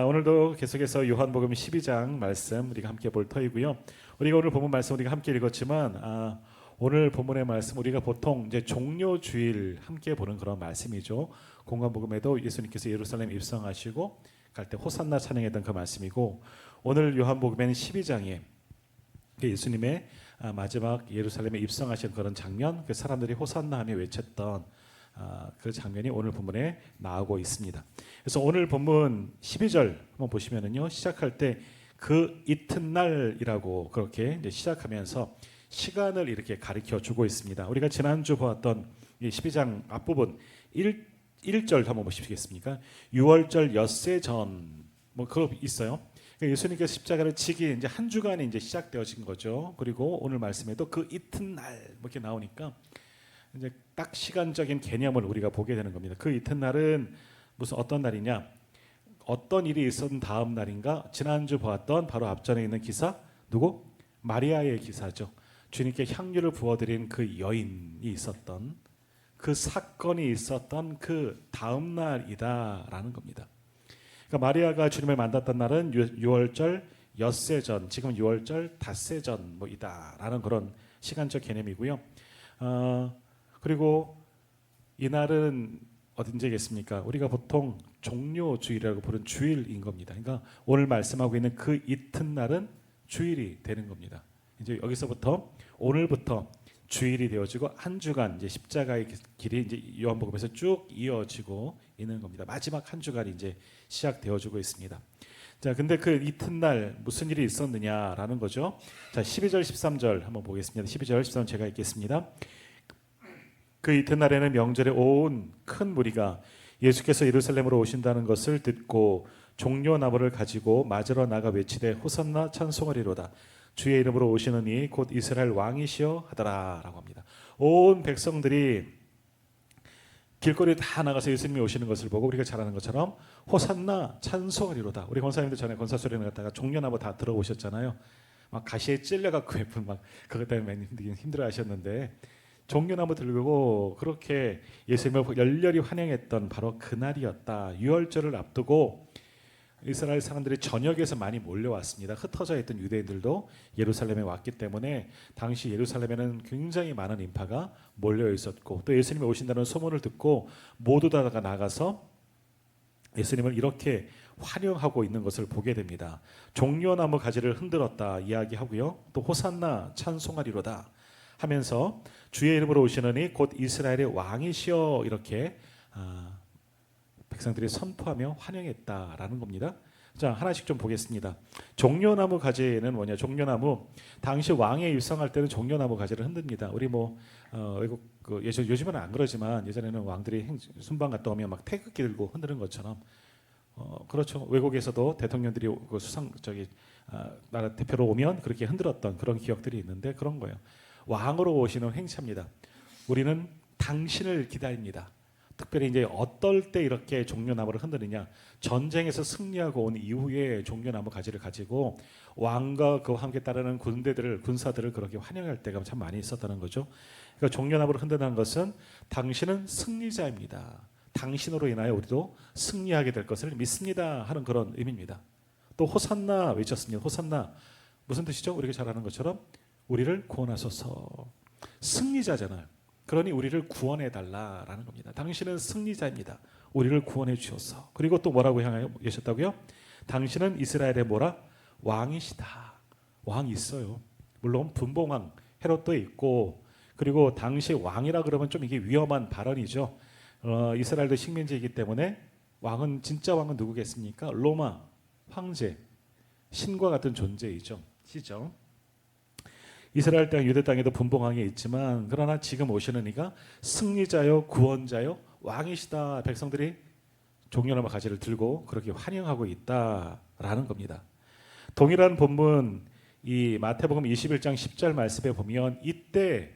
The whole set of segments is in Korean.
오늘도 계속해서 요한복음 12장 말씀 우리가 함께 볼 터이고요. 우리가 오늘 본문 말씀 우리가 함께 읽었지만 오늘 본문의 말씀 우리가 보통 이제 종료주일 함께 보는 그런 말씀이죠. 공관복음에도 예수님께서 예루살렘 입성하시고 갈 때 호산나 찬양했던 그 말씀이고, 오늘 요한복음에는 12장에 예수님의 마지막 예루살렘에 입성하신 그런 장면, 그 사람들이 호산나 하며 외쳤던 그 장면이 오늘 본문에 나오고 있습니다. 그래서 오늘 본문 12절 한번 보시면은요, 시작할 때 그 이튿날이라고 그렇게 이제 시작하면서 시간을 이렇게 가르쳐 주고 있습니다. 우리가 지난주 보았던 이 12장 앞부분 1절 한번 보시겠습니까? 6월절 엿새 전 뭐 그거 있어요. 그러니까 예수님께서 십자가를 지기 이제 한 주간이 이제 시작되어진 거죠. 그리고 오늘 말씀에도 그 이튿날 뭐 이렇게 나오니까 이제 딱 시간적인 개념을 우리가 보게 되는 겁니다. 그 이튿날은 무슨 어떤 날이냐? 어떤 일이 있었던 다음 날인가? 지난주 보았던 바로 앞전에 있는 기사, 누구? 마리아의 기사죠. 주님께 향유를 부어드린 그 여인이 있었던 그 사건이 있었던 그 다음 날이다라는 겁니다. 그러니까 마리아가 주님을 만났던 날은 6월절 엿새 전, 지금 6월절 닷새 전 뭐이다라는 그런 시간적 개념이고요. 그리고 이날은 어딘지겠습니까? 우리가 보통 종료주일이라고 부르는 주일인 겁니다. 그러니까 오늘 말씀하고 있는 그 이튿날은 주일이 되는 겁니다. 이제 여기서부터 오늘부터 주일이 되어지고 한 주간 이제 십자가의 길이 이제 요한복음에서 쭉 이어지고 있는 겁니다. 마지막 한 주간이 이제 시작되어지고 있습니다. 자, 근데 그 이튿날 무슨 일이 있었느냐라는 거죠. 자, 12절 13절 한번 보겠습니다. 12절 13절 제가 읽겠습니다. 그 이튿날에는 명절에 온 큰 무리가 예수께서 예루살렘으로 오신다는 것을 듣고 종려나무를 가지고 맞으러 나가 외치되 호산나 찬송하리로다. 주의 이름으로 오시는 이 곧 이스라엘 왕이시여 하더라라고 합니다. 온 백성들이 길거리에 다 나가서 예수님이 오시는 것을 보고 우리가 잘 아는 것처럼 호산나 찬송하리로다. 우리 권사님들 전에 권사 수련회 갔다가 종려나무 다 들어오셨잖아요. 막 가시에 찔려갖고 예쁜 막 그것 때문에 힘들어하셨는데, 종려나무 들고 그렇게 예수님을 열렬히 환영했던 바로 그날이었다. 유월절을 앞두고 이스라엘 사람들이 전역에서 많이 몰려왔습니다. 흩어져 있던 유대인들도 예루살렘에 왔기 때문에 당시 예루살렘에는 굉장히 많은 인파가 몰려 있었고, 또 예수님이 오신다는 소문을 듣고 모두 다 나가서 예수님을 이렇게 환영하고 있는 것을 보게 됩니다. 종려나무 가지를 흔들었다 이야기하고요. 또 호산나 찬송하리로다 하면서 주의 이름으로 오시느니 곧 이스라엘의 왕이시여 이렇게 백성들이 선포하며 환영했다라는 겁니다. 자, 하나씩 좀 보겠습니다. 종려나무 가지는 뭐냐? 종려나무, 당시 왕에 입성할 때는 종려나무 가지를 흔듭니다. 우리 외국 요즘은 안 그러지만 예전에는 왕들이 순방 갔다 오면 막 태극기 들고 흔드는 것처럼 그렇죠. 외국에서도 대통령들이 그 나라 대표로 오면 그렇게 흔들었던 그런 기억들이 있는데 그런 거예요. 왕으로 오시는 행차입니다. 우리는 당신을 기다립니다. 특별히 이제 어떨 때 이렇게 종려나무를 흔드느냐? 전쟁에서 승리하고 온 이후에 종려나무 가지를 가지고 왕과 그와 함께 따르는 군사들을 그렇게 환영할 때가 참 많이 있었다는 거죠. 그러니까 종려나무를 흔든다는 것은 당신은 승리자입니다. 당신으로 인하여 우리도 승리하게 될 것을 믿습니다 하는 그런 의미입니다. 또 호산나 외쳤습니다. 호산나 무슨 뜻이죠? 우리가 잘 아는 것처럼 우리를 구원하소서. 승리자잖아요. 그러니 우리를 구원해 달라라는 겁니다. 당신은 승리자입니다. 우리를 구원해 주셔서. 그리고 또 뭐라고 향하여 계셨다고요? 당신은 이스라엘의 뭐라? 왕이시다. 왕이 있어요. 물론 분봉왕 헤롯도 있고, 그리고 당시 왕이라 그러면 좀 이게 위험한 발언이죠. 이스라엘도 식민지이기 때문에 왕은, 진짜 왕은 누구겠습니까? 로마 황제, 신과 같은 존재이죠. 시죠. 이스라엘 땅, 유대 땅에도 분봉왕이 있지만, 그러나 지금 오시는 이가 승리자요, 구원자요, 왕이시다. 백성들이 종려나무 가지를 들고 그렇게 환영하고 있다라는 겁니다. 동일한 본문 이 마태복음 21장 10절 말씀에 보면 이때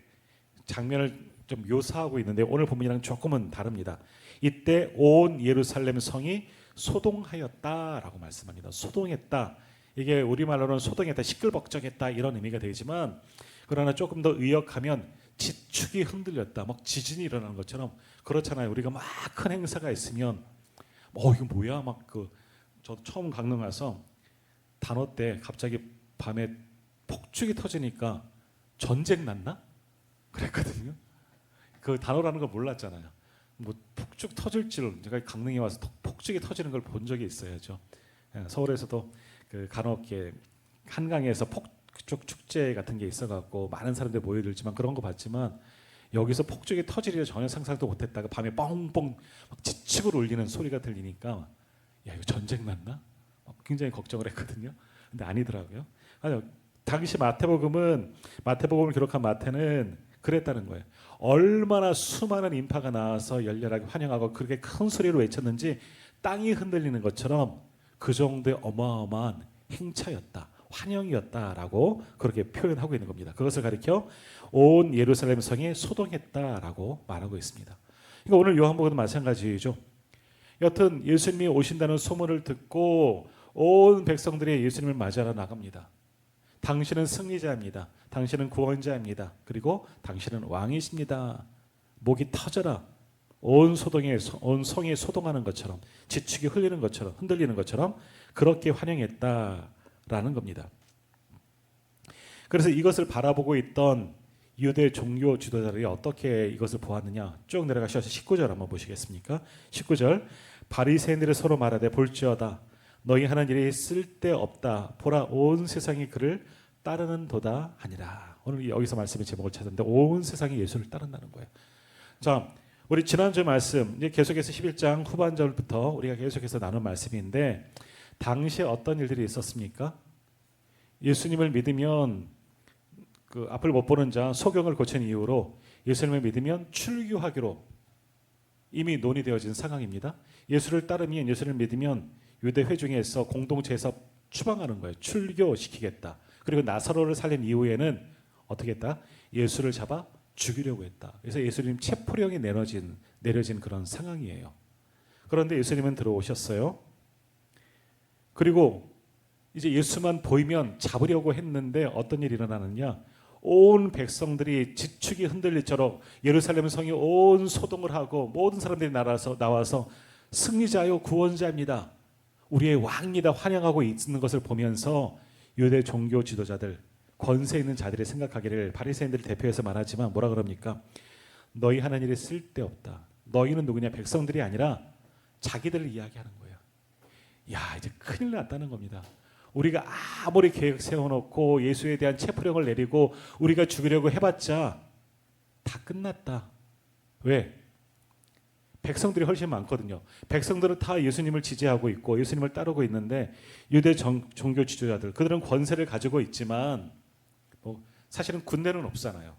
장면을 좀 묘사하고 있는데 오늘 본문이랑 조금은 다릅니다. 이때 온 예루살렘 성이 소동하였다라고 말씀합니다. 소동했다. 이게 우리말로는 소동했다, 시끌벅적했다 이런 의미가 되지만, 그러나 조금 더 의역하면 지축이 흔들렸다, 막 지진이 일어나는 것처럼 그렇잖아요. 우리가 막 큰 행사가 있으면 이거 뭐야, 막 저도 처음 강릉 와서 단오 때 갑자기 밤에 폭죽이 터지니까 전쟁 났나? 그랬거든요. 그 단오라는 걸 몰랐잖아요. 뭐 폭죽 터질 줄 제가 강릉에 와서 폭죽이 터지는 걸 본 적이 있어야죠. 서울에서도 그 간혹 한강에서 폭죽 축제 같은 게 있어갖고 많은 사람들이 모여들지만 그런 거 봤지만 여기서 폭죽이 터지리라 전혀 상상도 못했다가 밤에 뻥뻥 막 지측을 울리는 소리가 들리니까 야 이거 전쟁 났나? 굉장히 걱정을 했거든요. 근데 아니더라고요. 아니, 당시 마태복음을 기록한 마태는 그랬다는 거예요. 얼마나 수많은 인파가 나와서 열렬하게 환영하고 그렇게 큰 소리로 외쳤는지 땅이 흔들리는 것처럼 그 정도의 어마어마한 행차였다. 환영이었다라고 그렇게 표현하고 있는 겁니다. 그것을 가리켜 온 예루살렘 성이 소동했다라고 말하고 있습니다. 그러니까 오늘 요한복음도 마찬가지죠. 여튼 예수님이 오신다는 소문을 듣고 온 백성들이 예수님을 맞이하러 나갑니다. 당신은 승리자입니다. 당신은 구원자입니다. 그리고 당신은 왕이십니다. 목이 터져라. 온 성이 소동하는 것처럼 지축이 흔들리는 것처럼 그렇게 환영했다라는 겁니다. 그래서 이것을 바라보고 있던 유대 종교 지도자들이 어떻게 이것을 보았느냐 쭉 내려가셔서 19절 한번 보시겠습니까? 19절 바리새인들이 서로 말하되 볼지어다 너희 하는 일이 쓸데없다 보라 온 세상이 그를 따르는도다 하니라. 오늘 여기서 말씀의 제목을 찾았는데 온 세상이 예수를 따른다는 거예요. 자, 우리 지난주 말씀 이제 계속해서 11장 후반절부터 우리가 계속해서 나눈 말씀인데 당시에 어떤 일들이 있었습니까? 예수님을 믿으면 그 앞을 못 보는 자 소경을 고친 이후로 예수님을 믿으면 출교하기로 이미 논의되어진 상황입니다. 예수를 따르면 예수를 믿으면 유대 회중에서 공동체에서 추방하는 거예요. 출교시키겠다. 그리고 나사로를 살린 이후에는 어떻게 했다? 예수를 잡아 죽이려고 했다. 그래서 예수님 체포령이 내려진 그런 상황이에요. 그런데 예수님은 들어오셨어요. 그리고 이제 예수만 보이면 잡으려고 했는데 어떤 일이 일어나느냐? 온 백성들이 지축이 흔들릴처럼 예루살렘 성이 온 소동을 하고 모든 사람들이 나와서 승리자요 구원자입니다. 우리의 왕이다 환영하고 있는 것을 보면서 유대 종교 지도자들 권세 있는 자들이 생각하기를 바리새인들을 대표해서 말하지만 뭐라 그럽니까? 너희 하는 일이 쓸데없다. 너희는 누구냐? 백성들이 아니라 자기들을 이야기하는 거예요. 야 이제 큰일 났다는 겁니다. 우리가 아무리 계획 세워놓고 예수에 대한 체포령을 내리고 우리가 죽이려고 해봤자 다 끝났다. 왜? 백성들이 훨씬 많거든요. 백성들은 다 예수님을 지지하고 있고 예수님을 따르고 있는데 유대 종교 지도자들 그들은 권세를 가지고 있지만 사실은 군대는 없잖아요.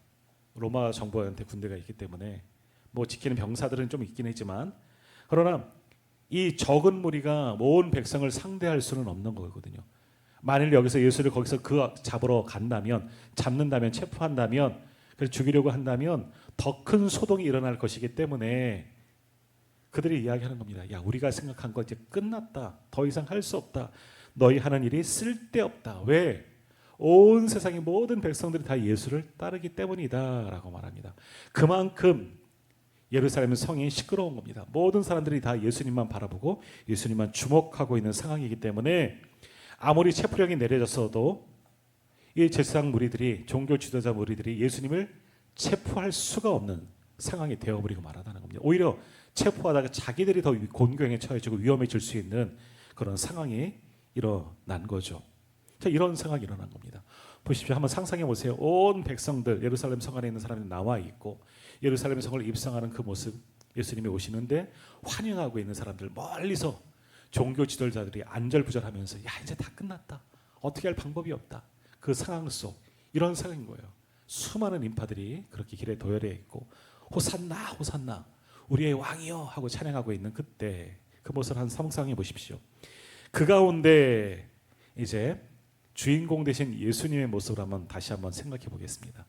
로마 정부한테 군대가 있기 때문에 지키는 병사들은 좀 있긴 했지만 그러나 이 적은 무리가 온 백성을 상대할 수는 없는 거거든요. 만일 여기서 예수를 거기서 잡으러 간다면 잡는다면 체포한다면 그래서 죽이려고 한다면 더 큰 소동이 일어날 것이기 때문에 그들이 이야기하는 겁니다. 야 우리가 생각한 거 이제 끝났다. 더 이상 할 수 없다. 너희 하는 일이 쓸데없다. 왜? 온 세상의 모든 백성들이 다 예수를 따르기 때문이다 라고 말합니다. 그만큼 예루살렘 성이 시끄러운 겁니다. 모든 사람들이 다 예수님만 바라보고 예수님만 주목하고 있는 상황이기 때문에 아무리 체포령이 내려졌어도 이 제사장 무리들이 종교 지도자 무리들이 예수님을 체포할 수가 없는 상황이 되어버리고 말하다는 겁니다. 오히려 체포하다가 자기들이 더 곤경에 처해지고 위험해질 수 있는 그런 상황이 일어난 거죠. 자, 이런 상황이 일어난 겁니다. 보십시오. 한번 상상해 보세요. 온 백성들 예루살렘 성 안에 있는 사람이 나와 있고 예루살렘 성을 입성하는 그 모습 예수님이 오시는데 환영하고 있는 사람들 멀리서 종교 지도자들이 안절부절하면서 야 이제 다 끝났다. 어떻게 할 방법이 없다. 그 상황 속 이런 상황인 거예요. 수많은 인파들이 그렇게 길에 도열해 있고 호산나 호산나 우리의 왕이여 하고 찬양하고 있는 그때 그 모습을 한 상상해 보십시오. 그 가운데 이제 주인공 되신 예수님의 모습을 다시 한번 생각해 보겠습니다.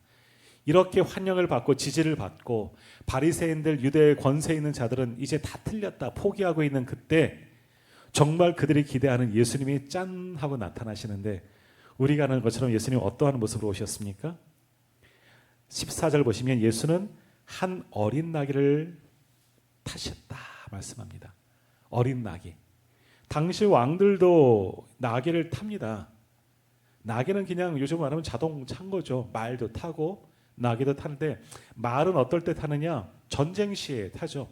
이렇게 환영을 받고 지지를 받고 바리새인들 유대의 권세 있는 자들은 이제 다 틀렸다 포기하고 있는 그때 정말 그들이 기대하는 예수님이 짠 하고 나타나시는데 우리가 아는 것처럼 예수님 어떠한 모습으로 오셨습니까? 14절 보시면 예수는 한 어린 나귀를 타셨다 말씀합니다. 어린 나귀. 당시 왕들도 나귀를 탑니다. 나귀는 그냥 요즘 말하면 자동차인 거죠. 말도 타고 나귀도 타는데 말은 어떨 때 타느냐? 전쟁 시에 타죠.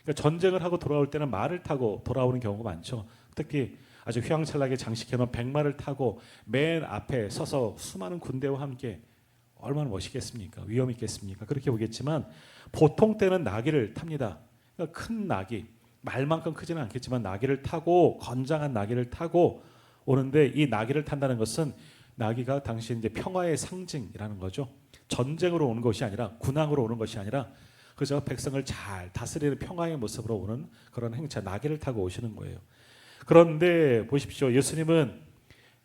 그러니까 전쟁을 하고 돌아올 때는 말을 타고 돌아오는 경우가 많죠. 특히 아주 휘황찬란하게 장식해놓은 백마를 타고 맨 앞에 서서 수많은 군대와 함께 얼마나 멋있겠습니까? 위험 있겠습니까? 그렇게 보겠지만 보통 때는 나귀를 탑니다. 그러니까 큰 나귀, 말만큼 크지는 않겠지만 나귀를 타고 건장한 나귀를 타고 오는데 이 나귀를 탄다는 것은 나귀가 당시 이제 평화의 상징이라는 거죠. 전쟁으로 오는 것이 아니라 군항으로 오는 것이 아니라 그저 백성을 잘 다스리는 평화의 모습으로 오는 그런 행차, 나귀를 타고 오시는 거예요. 그런데 보십시오. 예수님은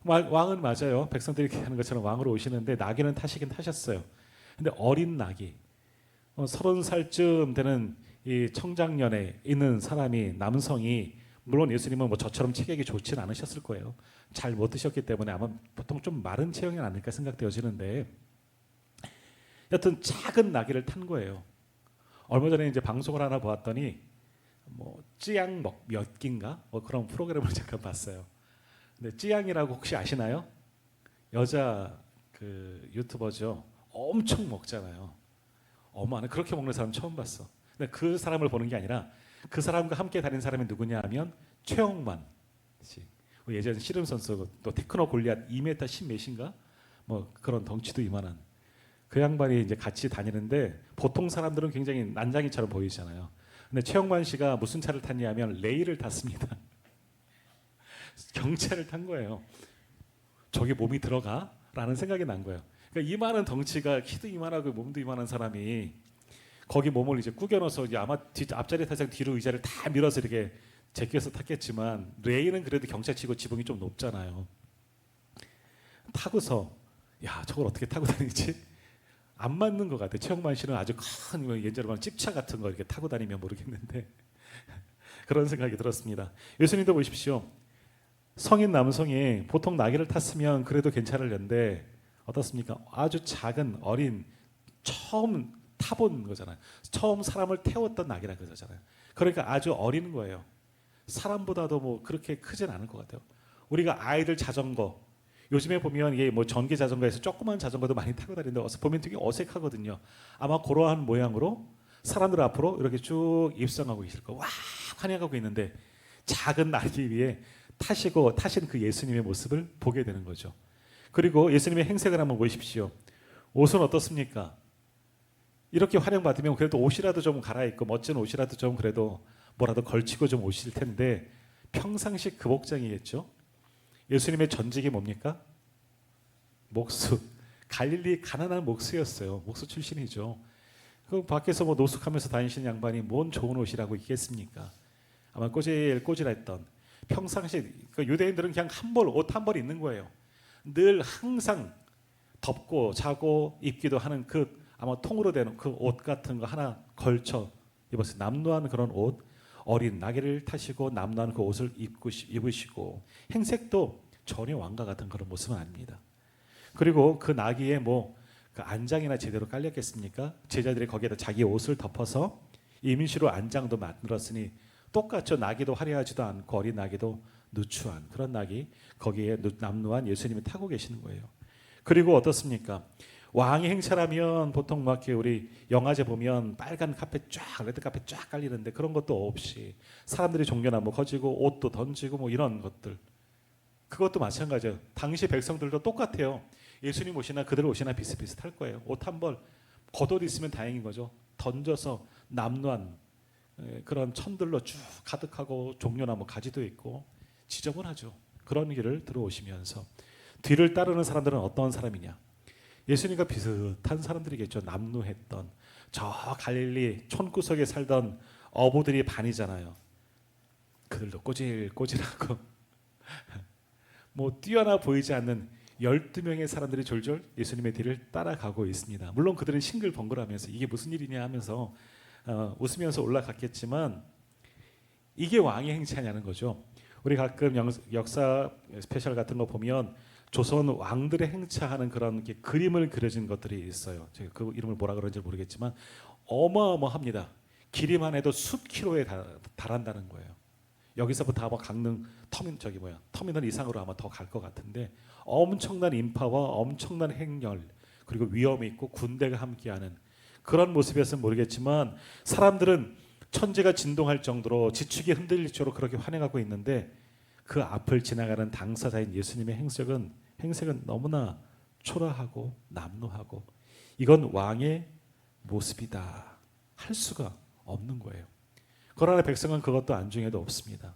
왕은 맞아요. 백성들이 하는 것처럼 왕으로 오시는데 나귀는 타시긴 타셨어요. 근데 어린 나귀, 30살쯤 되는 이 청장년에 있는 사람이 남성이 물론 예수님은 뭐 저처럼 체격이 좋지는 않으셨을 거예요. 잘 못 드셨기 때문에 아마 보통 좀 마른 체형이 아닐까 생각되어지는데 여튼 작은 나귀를 탄 거예요. 얼마 전에 이제 방송을 하나 보았더니 뭐 찌양 몇 끼인가 뭐 그런 프로그램을 잠깐 봤어요. 근데 찌양이라고 혹시 아시나요? 여자 그 유튜버죠. 엄청 먹잖아요. 어머, 그렇게 먹는 사람 처음 봤어. 근데 그 사람을 보는 게 아니라 그 사람과 함께 다닌 사람이 누구냐 하면 최영만 씨. 예전 씨름 선수 또 테크노 골리앗 2m 10 몇인가 뭐 그런 덩치도 이만한 그 양반이 이제 같이 다니는데 보통 사람들은 굉장히 난장이처럼 보이잖아요. 근데 최영만 씨가 무슨 차를 탔냐면 레일을 탔습니다. 경차를 탄 거예요. 저게 몸이 들어가? 라는 생각이 난 거예요. 그러니까 이만한 덩치가 키도 이만하고 몸도 이만한 사람이 거기 몸을 이제 구겨 넣어서 이제 아마 앞자리 타상 뒤로 의자를 다 밀어서 이렇게 제껴서 탔겠지만 레일은 그래도 경차치고 지붕이 좀 높잖아요. 타고서 야 저걸 어떻게 타고 다니지? 안 맞는 것 같아. 최영만 씨는 아주 큰 예전에 찝차 같은 거 이렇게 타고 다니면 모르겠는데 그런 생각이 들었습니다. 예수님도 보십시오. 성인 남성이 보통 나귀를 탔으면 그래도 괜찮을는데 어떻습니까? 아주 작은 어린 처음 타본 거잖아요. 처음 사람을 태웠던 나귀라 그러잖아요. 그러니까 아주 어린 거예요. 사람보다도 뭐 그렇게 크진 않을 것 같아요. 우리가 아이들 자전거 요즘에 보면 이게 뭐 전기 자전거에서 조그만 자전거도 많이 타고 다니는데 어서 보면 되게 어색하거든요. 아마 그러한 모양으로 사람들 앞으로 이렇게 쭉 입성하고 있을 거. 와 환영하고 있는데 작은 나귀 위에 타신 그 예수님의 모습을 보게 되는 거죠. 그리고 예수님의 행색을 한번 보십시오. 옷은 어떻습니까? 이렇게 환영받으면 그래도 옷이라도 좀 갈아입고 멋진 옷이라도 좀 그래도 뭐라도 걸치고 좀 오실 텐데 평상시 그 복장이겠죠. 예수님의 전직이 뭡니까? 목수. 갈릴리 가난한 목수였어요. 목수 출신이죠. 그 밖에서 뭐 노숙하면서 다니시는 양반이 뭔 좋은 옷이라고 있겠습니까? 아마 꼬질꼬질했던 평상시 그 유대인들은 그냥 옷 한 벌 입는 거예요. 늘 항상 덮고 자고 입기도 하는 그 아마 통으로 된 그 옷 같은 거 하나 걸쳐 입었어요. 남루한 그런 옷. 어린 나귀를 타시고 남루한 그 옷을 입으시고 행색도 전혀 왕과 같은 그런 모습은 아닙니다. 그리고 그 나귀에 뭐 그 안장이나 제대로 깔렸겠습니까? 제자들이 거기에다 자기 옷을 덮어서 임시로 안장도 만들었으니 똑같죠. 나귀도 화려하지도 않고 어린 나귀도 누추한 그런 나귀 거기에 남루한 예수님이 타고 계시는 거예요. 그리고 어떻습니까? 왕의 행차라면 보통 막 이렇게 우리 영화제 보면 빨간 카펫 쫙 레드 카펫 쫙 깔리는데 그런 것도 없이 사람들이 종려나무 거지고 옷도 던지고 뭐 이런 것들 그것도 마찬가지예요. 당시 백성들도 똑같아요. 예수님 옷이나 그들 옷이나 비슷비슷할 거예요. 옷 한 벌 겉옷 있으면 다행인 거죠. 던져서 남루한 그런 천들로 쭉 가득하고 종려나무 가지도 있고 지저분하죠. 그런 길을 들어오시면서 뒤를 따르는 사람들은 어떤 사람이냐? 예수님과 비슷한 사람들이겠죠. 남루했던 저 갈릴리 촌구석에 살던 어부들이 반이잖아요. 그들도 꼬질꼬질하고 뭐 뛰어나 보이지 않는 12명의 사람들이 졸졸 예수님의 뒤를 따라가고 있습니다. 물론 그들은 싱글벙글하면서 이게 무슨 일이냐 하면서 웃으면서 올라갔겠지만 이게 왕의 행차냐는 거죠. 우리 가끔 역사 스페셜 같은 거 보면 조선 왕들의 행차하는 그런 그림을 그려진 것들이 있어요. 제가 그 이름을 뭐라 그런지 모르겠지만 어마어마합니다. 길이만 해도 수 킬로에 달한다는 거예요. 여기서부터 아마 강릉 터미널 이상으로 아마 더 갈 것 같은데 엄청난 인파와 엄청난 행렬 그리고 위험이 있고 군대가 함께하는 그런 모습이었으면 모르겠지만 사람들은 천지가 진동할 정도로 지축이 흔들릴 정도로 그렇게 환영하고 있는데 그 앞을 지나가는 당사자인 예수님의 행색은 너무나 초라하고 남루하고 이건 왕의 모습이다 할 수가 없는 거예요. 그러나 백성은 그것도 안중에도 없습니다.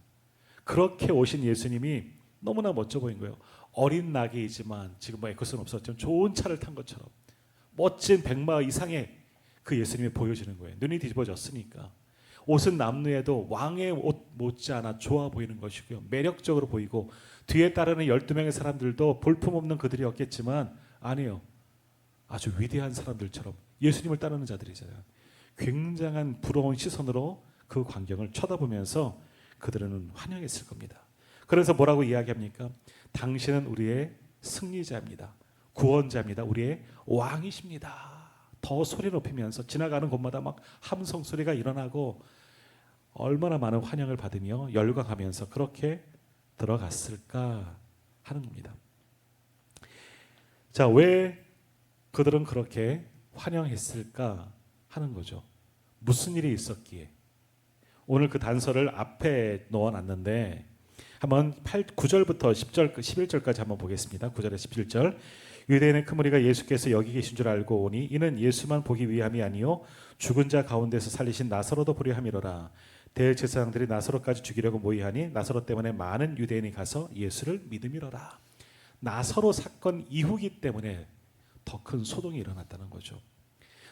그렇게 오신 예수님이 너무나 멋져 보인 거예요. 어린 낙이지만 지금 뭐 에코스는 없었지만 좋은 차를 탄 것처럼 멋진 백마 이상의 그 예수님이 보여지는 거예요. 눈이 뒤집어졌으니까. 옷은 남루해도 왕의 옷 못지않아 좋아 보이는 것이고요. 매력적으로 보이고 뒤에 따르는 12명의 사람들도 볼품없는 그들이었겠지만 아니요. 아주 위대한 사람들처럼 예수님을 따르는 자들이잖아요. 굉장한 부러운 시선으로 그 광경을 쳐다보면서 그들은 환영했을 겁니다. 그래서 뭐라고 이야기합니까? 당신은 우리의 승리자입니다. 구원자입니다. 우리의 왕이십니다. 더 소리 높이면서 지나가는 곳마다 막 함성 소리가 일어나고 얼마나 많은 환영을 받으며 열광하면서 그렇게 들어갔을까 하는 겁니다. 자, 왜 그들은 그렇게 환영했을까 하는 거죠. 무슨 일이 있었기에. 오늘 그 단서를 앞에 넣어놨는데 한번 9절부터 10절, 11절까지 한번 보겠습니다. 9절에서 11절. 유대인의 큰 무리가 예수께서 여기 계신 줄 알고 오니 이는 예수만 보기 위함이 아니요 죽은 자 가운데서 살리신 나사로도 보려 함이로라. 대제사장들이 나사로까지 죽이려고 모의하니 나사로 때문에 많은 유대인이 가서 예수를 믿음이로라. 나사로 사건 이후기 때문에 더 큰 소동이 일어났다는 거죠.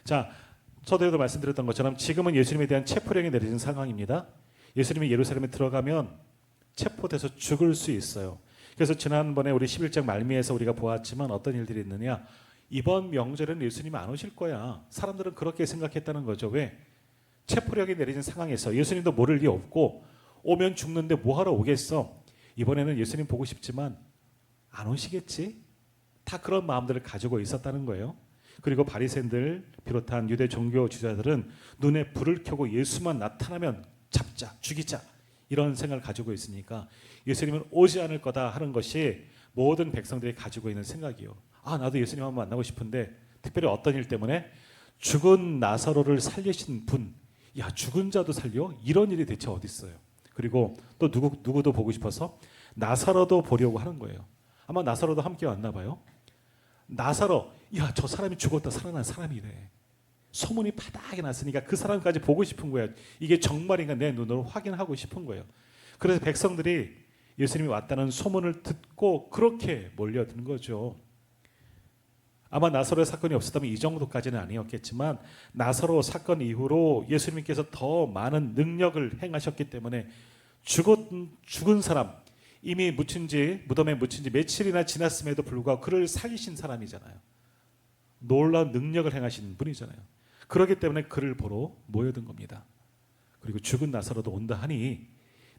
자, 저도 말씀드렸던 것처럼 지금은 예수님에 대한 체포령이 내려진 상황입니다. 예수님이 예루살렘에 들어가면 체포돼서 죽을 수 있어요. 그래서 지난번에 우리 11장 말미에서 우리가 보았지만 어떤 일들이 있느냐. 이번 명절에는 예수님이 안 오실 거야. 사람들은 그렇게 생각했다는 거죠. 왜? 체포령이 내려진 상황에서 예수님도 모를 리 없고 오면 죽는데 뭐하러 오겠어. 이번에는 예수님 보고 싶지만 안 오시겠지. 다 그런 마음들을 가지고 있었다는 거예요. 그리고 바리새인들 비롯한 유대 종교 지도자들은 눈에 불을 켜고 예수만 나타나면 잡자, 죽이자 이런 생각을 가지고 있으니까 예수님은 오지 않을 거다 하는 것이 모든 백성들이 가지고 있는 생각이에요. 아, 나도 예수님 한번 만나고 싶은데 특별히 어떤 일 때문에 죽은 나사로를 살리신 분, 야 죽은 자도 살려? 이런 일이 대체 어디 있어요? 그리고 또 누구도 보고 싶어서 나사로도 보려고 하는 거예요. 아마 나사로도 함께 왔나 봐요. 나사로, 야 저 사람이 죽었다 살아난 사람이래. 소문이 바닥에 났으니까 그 사람까지 보고 싶은 거예요. 이게 정말인가 내 눈으로 확인하고 싶은 거예요. 그래서 백성들이 예수님이 왔다는 소문을 듣고 그렇게 몰려든 거죠. 아마 나사로의 사건이 없었다면 이 정도까지는 아니었겠지만 나사로 사건 이후로 예수님께서 더 많은 능력을 행하셨기 때문에 죽은 사람, 이미 무덤에 묻힌 지 며칠이나 지났음에도 불구하고 그를 살리신 사람이잖아요. 놀라운 능력을 행하신 분이잖아요. 그렇기 때문에 그를 보러 모여든 겁니다. 그리고 죽은 나사로도 온다 하니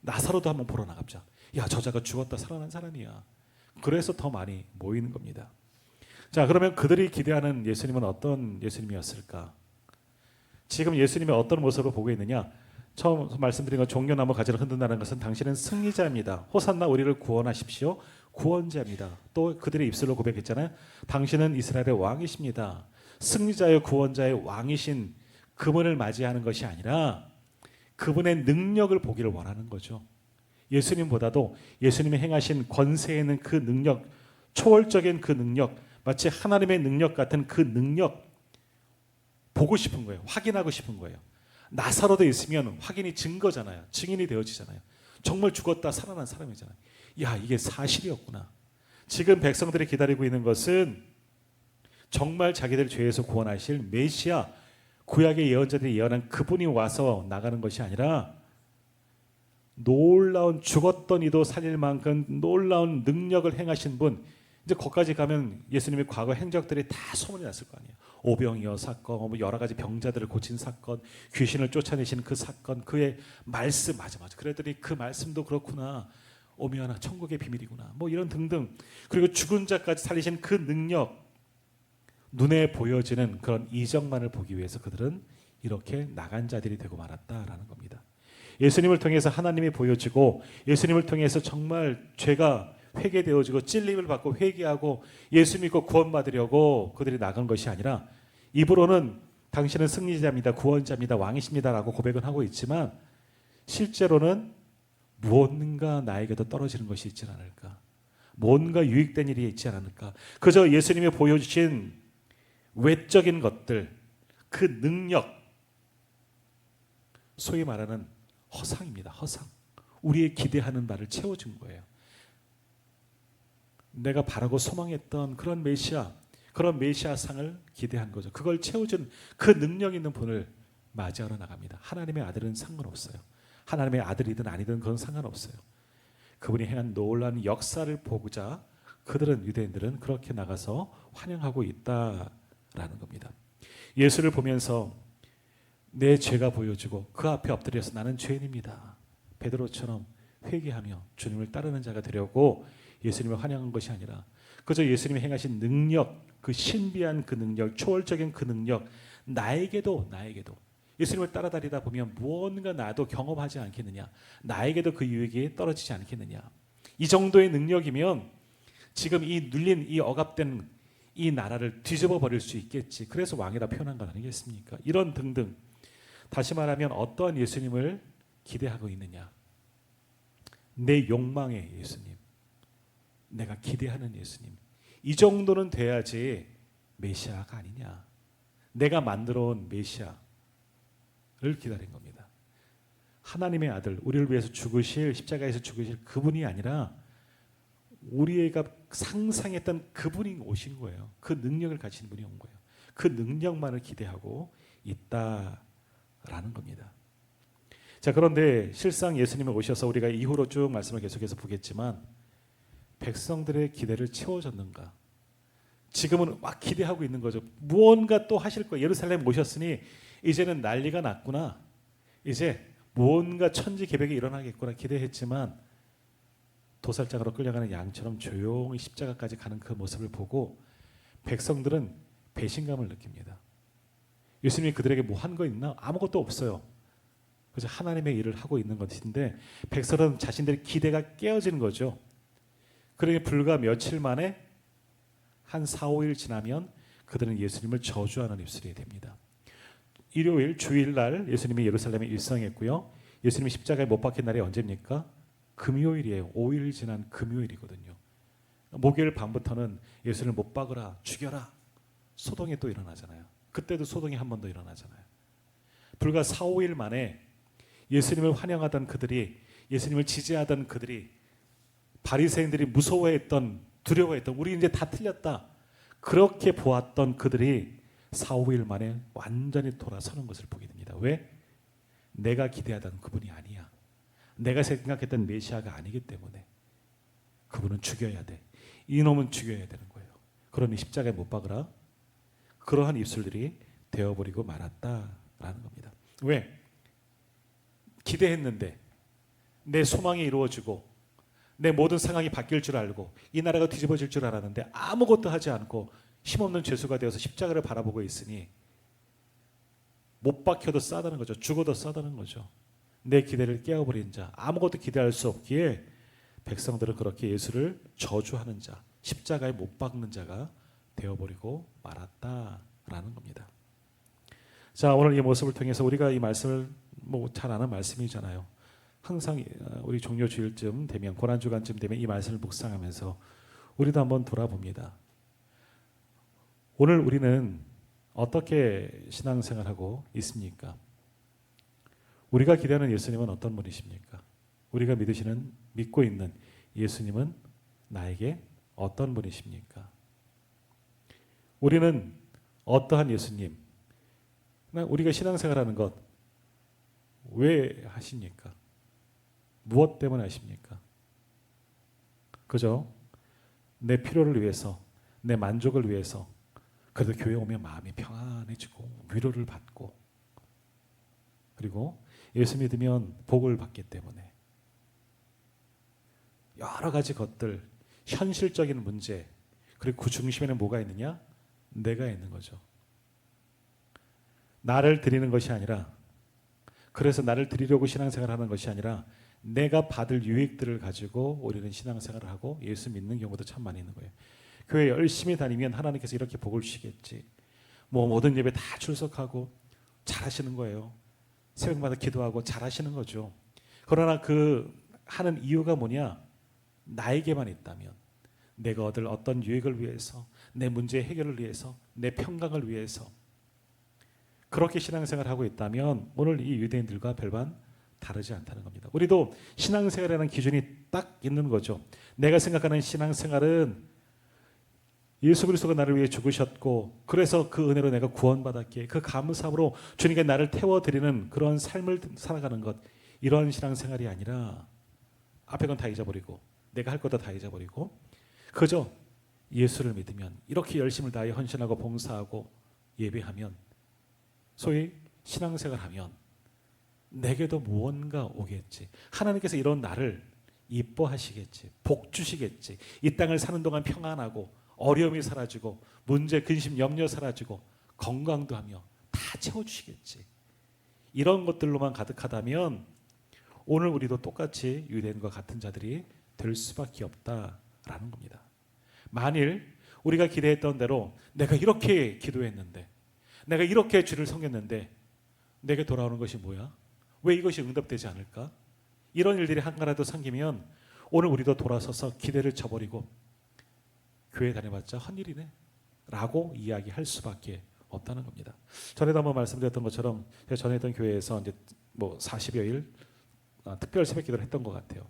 나사로도 한번 보러 나가자. 야 저자가 죽었다 살아난 사람이야. 그래서 더 많이 모이는 겁니다. 자, 그러면 그들이 기대하는 예수님은 어떤 예수님이었을까? 지금 예수님이 어떤 모습으로 보고 있느냐? 처음 말씀드린 것 종려나무 가지를 흔든다는 것은 당신은 승리자입니다. 호산나 우리를 구원하십시오. 구원자입니다. 또 그들의 입술로 고백했잖아요. 당신은 이스라엘의 왕이십니다. 승리자의 구원자의 왕이신 그분을 맞이하는 것이 아니라 그분의 능력을 보기를 원하는 거죠. 예수님보다도 예수님이 행하신 권세 있는 그 능력, 초월적인 그 능력, 마치 하나님의 능력 같은 그 능력 보고 싶은 거예요. 확인하고 싶은 거예요. 나사로도 있으면 확인이 증거잖아요. 증인이 되어지잖아요. 정말 죽었다 살아난 사람이잖아요. 야 이게 사실이었구나. 지금 백성들이 기다리고 있는 것은 정말 자기들 죄에서 구원하실 메시아, 구약의 예언자들이 예언한 그분이 와서 나가는 것이 아니라 놀라운 죽었던 이도 살릴 만큼 놀라운 능력을 행하신 분. 이제 거기까지 가면 예수님의 과거 행적들이 다 소문이 났을 거 아니에요. 오병이어 사건, 여러 가지 병자들을 고친 사건, 귀신을 쫓아내신 그 사건, 그의 말씀, 맞아. 그랬더니 그 말씀도 그렇구나. 오미아나 천국의 비밀이구나. 뭐 이런 등등. 그리고 죽은 자까지 살리신 그 능력, 눈에 보여지는 그런 이적만을 보기 위해서 그들은 이렇게 나간 자들이 되고 말았다라는 겁니다. 예수님을 통해서 하나님이 보여지고 예수님을 통해서 정말 죄가 회개되어지고 찔림을 받고 회개하고 예수 믿고 구원받으려고 그들이 나간 것이 아니라 입으로는 당신은 승리자입니다, 구원자입니다, 왕이십니다라고 고백은 하고 있지만 실제로는 무언가 나에게도 떨어지는 것이 있지 않을까, 뭔가 유익된 일이 있지 않을까. 그저 예수님이 보여주신 외적인 것들, 그 능력, 소위 말하는 허상입니다. 허상. 우리의 기대하는 바를 채워준 거예요. 내가 바라고 소망했던 그런 메시아, 그런 메시아상을 기대한 거죠. 그걸 채워준 그 능력 있는 분을 맞이하러 나갑니다. 하나님의 아들은 상관없어요. 하나님의 아들이든 아니든 그건 상관없어요. 그분이 행한 놀라운 역사를 보고자 그들은, 유대인들은 그렇게 나가서 환영하고 있다라는 겁니다. 예수를 보면서 내 죄가 보여지고 그 앞에 엎드려서 나는 죄인입니다, 베드로처럼 회개하며 주님을 따르는 자가 되려고 예수님을 환영한 것이 아니라 그저 예수님이 행하신 능력, 그 신비한 그 능력, 초월적인 그 능력, 나에게도 예수님을 따라다니다 보면 무언가 나도 경험하지 않겠느냐, 나에게도 그 유익이 떨어지지 않겠느냐. 이 정도의 능력이면 지금 이 눌린, 이 억압된 이 나라를 뒤집어 버릴 수 있겠지. 그래서 왕이라 표현한 것 아니겠습니까? 이런 등등. 다시 말하면 어떠한 예수님을 기대하고 있느냐, 내 욕망의 예수님, 내가 기대하는 예수님, 이 정도는 돼야지 메시아가 아니냐. 내가 만들어 온 메시아를 기다린 겁니다. 하나님의 아들, 우리를 위해서 죽으실, 십자가에서 죽으실 그분이 아니라 우리가 상상했던 그분이 오신 거예요. 그 능력을 가진 분이 온 거예요. 그 능력만을 기대하고 있다라는 겁니다. 자, 그런데 실상 예수님이 오셔서 우리가 이후로 쭉 말씀을 계속해서 보겠지만 백성들의 기대를 채워줬는가? 지금은 막 기대하고 있는 거죠. 무언가 또 하실 거예요. 예루살렘 오셨으니 이제는 난리가 났구나, 이제 무언가 천지개벽이 일어나겠구나 기대했지만 도살장으로 끌려가는 양처럼 조용히 십자가까지 가는 그 모습을 보고 백성들은 배신감을 느낍니다. 예수님이 그들에게 뭐 한 거 있나? 아무것도 없어요. 그래서 하나님의 일을 하고 있는 것인데 백성은 자신들의 기대가 깨어지는 거죠. 그러니 불과 며칠 만에 한 4, 5일 지나면 그들은 예수님을 저주하는 입술이 됩니다. 일요일 주일날 예수님이 예루살렘에 일성했고요. 예수님이 십자가에 못 박힌 날이 언제입니까? 금요일이에요. 5일 지난 금요일이거든요. 목요일 밤부터는 예수를 못 박으라, 죽여라, 소동이 또 일어나잖아요. 그때도 소동이 한 번 더 일어나잖아요. 불과 4, 5일 만에 예수님을 환영하던 그들이, 예수님을 지지하던 그들이, 바리새인들이 무서워했던, 두려워했던, 우리 이제 다 틀렸다, 그렇게 보았던 그들이 4, 5일 만에 완전히 돌아서는 것을 보게 됩니다. 왜? 내가 기대하던 그분이 아니야. 내가 생각했던 메시아가 아니기 때문에 그분은 죽여야 돼. 이놈은 죽여야 되는 거예요. 그러니 십자가에 못 박으라. 그러한 입술들이 되어버리고 말았다라는 겁니다. 왜? 기대했는데 내 소망이 이루어지고 내 모든 상황이 바뀔 줄 알고 이 나라가 뒤집어질 줄 알았는데 아무것도 하지 않고 힘없는 죄수가 되어서 십자가를 바라보고 있으니 못 박혀도 싸다는 거죠. 죽어도 싸다는 거죠. 내 기대를 깨어버린 자, 아무것도 기대할 수 없기에 백성들은 그렇게 예수를 저주하는 자, 십자가에 못 박는 자가 되어버리고 말았다라는 겁니다. 자, 오늘 이 모습을 통해서 우리가 이 말씀을 뭐 잘 아는 말씀이잖아요. 항상 우리 종료 주일쯤 되면, 고난 주간쯤 되면 이 말씀을 묵상하면서 우리도 한번 돌아봅니다. 오늘 우리는 어떻게 신앙생활하고 있습니까? 우리가 기대하는 예수님은 어떤 분이십니까? 우리가 믿고 있는 예수님은 나에게 어떤 분이십니까? 우리는 어떠한 예수님, 우리가 신앙생활하는 것 왜 하십니까? 무엇 때문에 하십니까? 그죠? 내 필요를 위해서, 내 만족을 위해서. 그래도 교회 오면 마음이 평안해지고 위로를 받고, 그리고 예수 믿으면 복을 받기 때문에. 여러 가지 것들, 현실적인 문제, 그리고 그 중심에는 뭐가 있느냐? 내가 있는 거죠. 나를 드리는 것이 아니라 그래서 나를 드리려고 신앙생활하는 것이 아니라 내가 받을 유익들을 가지고 우리는 신앙생활을 하고 예수 믿는 경우도 참 많이 있는 거예요. 교회 열심히 다니면 하나님께서 이렇게 복을 주시겠지. 뭐 모든 예배 다 출석하고 잘하시는 거예요. 새벽마다 기도하고 잘하시는 거죠. 그러나 그 하는 이유가 뭐냐? 나에게만 있다면, 내가 얻을 어떤 유익을 위해서, 내 문제 해결을 위해서, 내 평강을 위해서 그렇게 신앙생활을 하고 있다면 오늘 이 유대인들과 별반 다르지 않다는 겁니다. 우리도 신앙생활이라는 기준이 딱 있는 거죠. 내가 생각하는 신앙생활은 예수 그리스도가 나를 위해 죽으셨고 그래서 그 은혜로 내가 구원받았기에 그 감사함으로 주님께 나를 태워드리는 그런 삶을 살아가는 것, 이런 신앙생활이 아니라 앞에 건 다 잊어버리고 내가 할 것도 다 잊어버리고 그저 예수를 믿으면, 이렇게 열심을 다해 헌신하고 봉사하고 예배하면, 소위 신앙생활하면 내게도 무언가 오겠지. 하나님께서 이런 나를 이뻐하시겠지. 복 주시겠지. 이 땅을 사는 동안 평안하고 어려움이 사라지고 문제, 근심, 염려 사라지고 건강도 하며 다 채워주시겠지. 이런 것들로만 가득하다면 오늘 우리도 똑같이 유대인과 같은 자들이 될 수밖에 없다라는 겁니다. 만일 우리가 기대했던 대로 내가 이렇게 기도했는데, 내가 이렇게 주를 섬겼는데 내게 돌아오는 것이 뭐야? 왜 이것이 응답되지 않을까? 이런 일들이 한가라도 생기면 오늘 우리도 돌아서서 기대를 저버리고 교회 다녀봤자 헛일이네 라고 이야기할 수밖에 없다는 겁니다. 전에도 한번 말씀드렸던 것처럼 제가 전에 있던 교회에서 이제 뭐 40여일 특별 새벽 기도를 했던 것 같아요.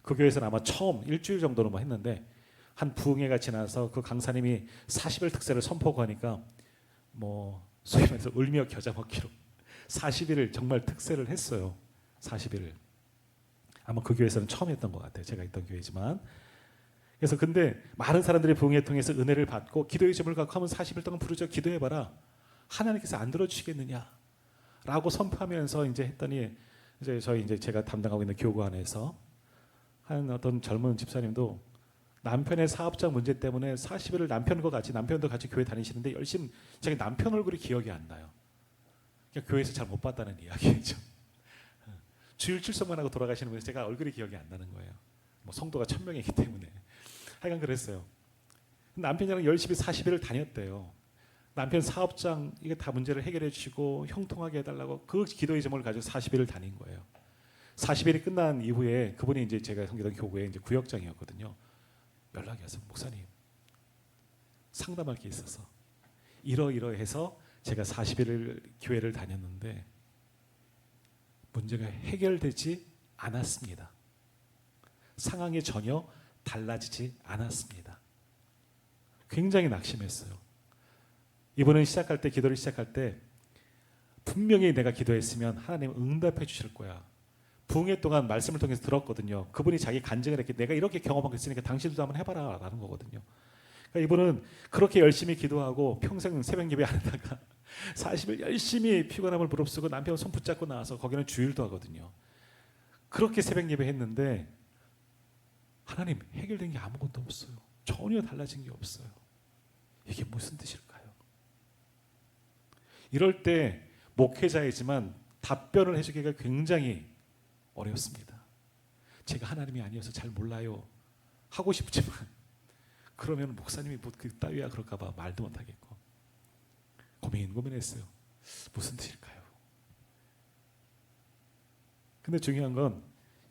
그 교회에서는 아마 처음 일주일 정도로만 했는데 한 부흥회가 지나서 그 강사님이 40일 특세를 선포하고 하니까 뭐 소위 말해서 울며 겨자 먹기로 40일을 정말 특세를 했어요. 40일을. 아마 그 교회에서는 처음 했던 것 같아요. 제가 있던 교회지만. 그래서 근데 많은 사람들이 부흥회 통해서 은혜를 받고 기도의 점을 갖고 하면 40일 동안 부르짖어 기도해봐라. 하나님께서 안 들어주시겠느냐? 라고 선포하면서 이제 했더니 이제 제가 담당하고 있는 교구안에서 한 어떤 젊은 집사님도 남편의 사업장 문제 때문에 40일을 남편과 같이, 남편도 같이 교회 다니시는데 열심히, 자기 남편 얼굴이 기억이 안 나요. 그러니까 교회에서 잘 못 봤다는 이야기죠. 주일 출석만 하고 돌아가시는 분이 제가 얼굴이 기억이 안 나는 거예요. 뭐 성도가 1000명이기 때문에. 하여간 그랬어요. 남편이랑 열심히 40일을 다녔대요. 남편 사업장 이게 다 문제를 해결해 주시고 형통하게 해달라고 그 기도의 제목을 가지고 40일을 다닌 거예요. 40일이 끝난 이후에 그분이 이제 제가 섬기던 교구의 이제 구역장이었거든요. 연락이 와서 목사님 상담할 게 있어서 이러이러해서 제가 40일을 교회를 다녔는데 문제가 해결되지 않았습니다. 상황이 전혀 달라지지 않았습니다. 굉장히 낙심했어요. 이번엔 시작할 때, 기도를 시작할 때 분명히 내가 기도했으면 하나님은 응답해 주실 거야. 부흥회 동안 말씀을 통해서 들었거든요. 그분이 자기 간증을 했기, 내가 이렇게 경험하고 있으니까 당신도 한번 해봐라 라는 거거든요. 그러니까 이분은 그렇게 열심히 기도하고 평생 새벽 예배 안 하다가 40일 열심히 피곤함을 무릅쓰고 남편 손 붙잡고 나와서 거기는 주일도 하거든요. 그렇게 새벽 예배 했는데 하나님 해결된 게 아무것도 없어요. 전혀 달라진 게 없어요. 이게 무슨 뜻일까요? 이럴 때 목회자이지만 답변을 해주기가 굉장히 어렵습니다. 제가 하나님이 아니어서 잘 몰라요 하고 싶지만 그러면 목사님이 뭐 그 따위야 그럴까 봐 말도 못 하겠고 고민했어요. 무슨 뜻일까요? 근데 중요한 건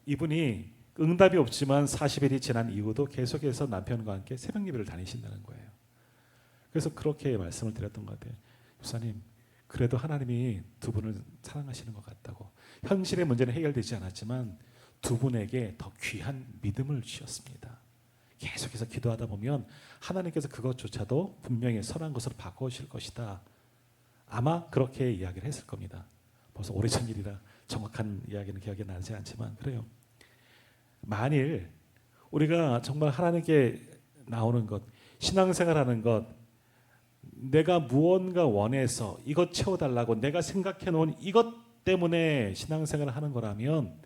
이분이 응답이 없지만 40일이 지난 이후도 계속해서 남편과 함께 새벽 예배를 다니신다는 거예요. 그래서 그렇게 말씀을 드렸던 것 같아요. 목사님, 그래도 하나님이 두 분을 사랑하시는 것 같다고. 현실의 문제는 해결되지 않았지만 두 분에게 더 귀한 믿음을 주셨습니다. 계속해서 기도하다 보면 하나님께서 그것조차도 분명히 선한 것으로 바꿔오실 것이다. 아마 그렇게 이야기를 했을 겁니다. 벌써 오래전 일이라 정확한 이야기는 기억이 나지 않지만 그래요. 만일 우리가 정말 하나님께 나오는 것, 신앙생활하는 것, 내가 무언가 원해서 이것 채워달라고 내가 생각해 놓은 이것 때문에 신앙생활을 하는 거라면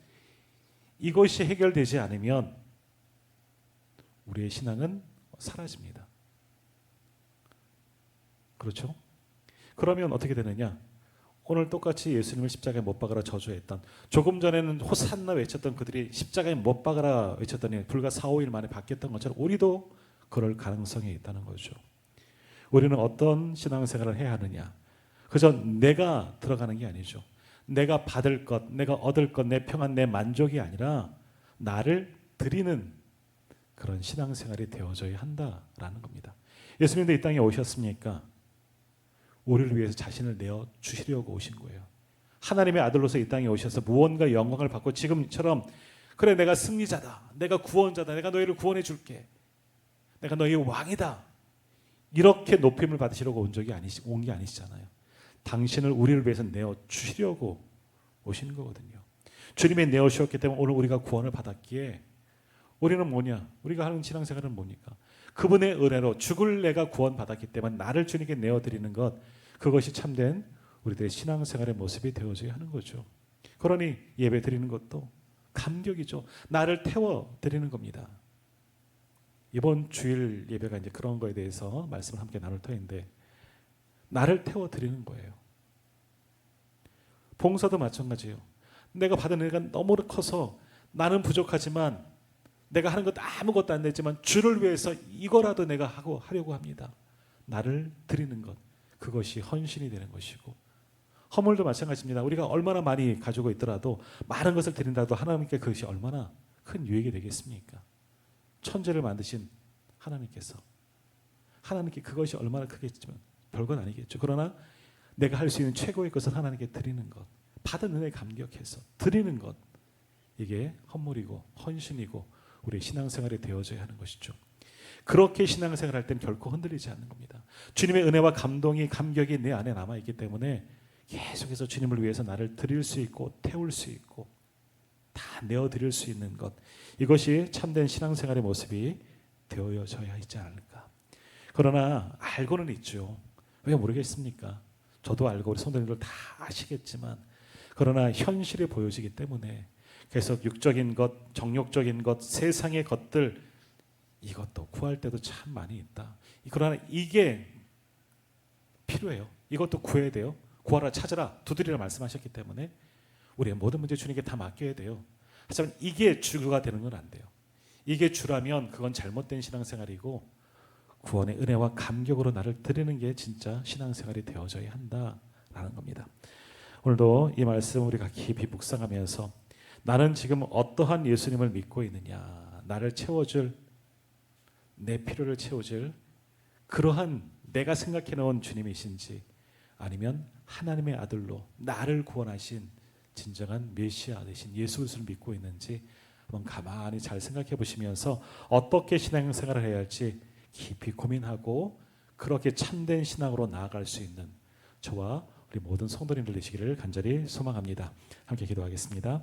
이것이 해결되지 않으면 우리의 신앙은 사라집니다. 그렇죠? 그러면 어떻게 되느냐? 오늘 똑같이 예수님을 십자가에 못 박아라 저주했던, 조금 전에는 호산나 외쳤던 그들이 십자가에 못 박아라 외쳤더니 불과 4, 5일 만에 바뀌었던 것처럼 우리도 그럴 가능성이 있다는 거죠. 우리는 어떤 신앙생활을 해야 하느냐, 그저 내가 들어가는 게 아니죠. 내가 받을 것, 내가 얻을 것, 내 평안, 내 만족이 아니라 나를 드리는 그런 신앙생활이 되어져야 한다라는 겁니다. 예수님도 이 땅에 오셨습니까? 우리를 위해서 자신을 내어 주시려고 오신 거예요. 하나님의 아들로서 이 땅에 오셔서 무언가 영광을 받고 지금처럼 그래 내가 승리자다, 내가 구원자다, 내가 너희를 구원해 줄게, 내가 너희의 왕이다, 이렇게 높임을 받으시려고 온 게 아니시잖아요. 당신을 우리를 위해서 내어 주시려고 오신 거거든요. 주님이 내어 주셨기 때문에 오늘 우리가 구원을 받았기에 우리는 뭐냐? 우리가 하는 신앙생활은 뭡니까? 그분의 은혜로 죽을 내가 구원받았기 때문에 나를 주님께 내어드리는 것, 그것이 참된 우리들의 신앙생활의 모습이 되어져야 하는 거죠. 그러니 예배 드리는 것도 감격이죠. 나를 태워드리는 겁니다. 이번 주일 예배가 이제 그런 거에 대해서 말씀을 함께 나눌 터인데, 나를 태워드리는 거예요. 봉사도 마찬가지예요. 내가 받은 은혜가 너무 커서 나는 부족하지만 내가 하는 것도 아무것도 안 되지만 주를 위해서 이거라도 내가 하려고 합니다. 나를 드리는 것, 그것이 헌신이 되는 것이고, 허물도 마찬가지입니다. 우리가 얼마나 많이 가지고 있더라도 많은 것을 드린다도 하나님께 그것이 얼마나 큰 유익이 되겠습니까? 천지를 만드신 하나님께 그것이 얼마나 크겠지만 별건 아니겠죠. 그러나 내가 할 수 있는 최고의 것을 하나님께 드리는 것, 받은 은혜에 감격해서 드리는 것, 이게 헌물이고 헌신이고 우리의 신앙생활이 되어져야 하는 것이죠. 그렇게 신앙생활할 때는 결코 흔들리지 않는 겁니다. 주님의 은혜와 감동이, 감격이 내 안에 남아있기 때문에 계속해서 주님을 위해서 나를 드릴 수 있고 태울 수 있고 다 내어드릴 수 있는 것, 이것이 참된 신앙생활의 모습이 되어져야 있지 않을까. 그러나 알고는 있죠. 왜 모르겠습니까? 저도 알고 우리 성도님들 다 아시겠지만, 그러나 현실이 보여지기 때문에 계속 육적인 것, 정욕적인 것, 세상의 것들, 이것도 구할 때도 참 많이 있다. 그러나 이게 필요해요. 이것도 구해야 돼요. 구하라, 찾으라, 두드리라 말씀하셨기 때문에 우리의 모든 문제 주님께 다 맡겨야 돼요. 하지만 이게 주가 되는 건 안 돼요. 이게 주라면 그건 잘못된 신앙생활이고, 구원의 은혜와 감격으로 나를 드리는 게 진짜 신앙생활이 되어져야 한다라는 겁니다. 오늘도 이 말씀 우리가 깊이 묵상하면서 나는 지금 어떠한 예수님을 믿고 있느냐, 나를 채워줄, 내 필요를 채워줄 그러한 내가 생각해 놓은 주님이신지, 아니면 하나님의 아들로 나를 구원하신 진정한 메시아 되신 예수 그리스도를 믿고 있는지 한번 가만히 잘 생각해 보시면서 어떻게 신앙생활을 해야 할지 깊이 고민하고 그렇게 참된 신앙으로 나아갈 수 있는 저와 우리 모든 성도님들 되시기를 간절히 소망합니다. 함께 기도하겠습니다.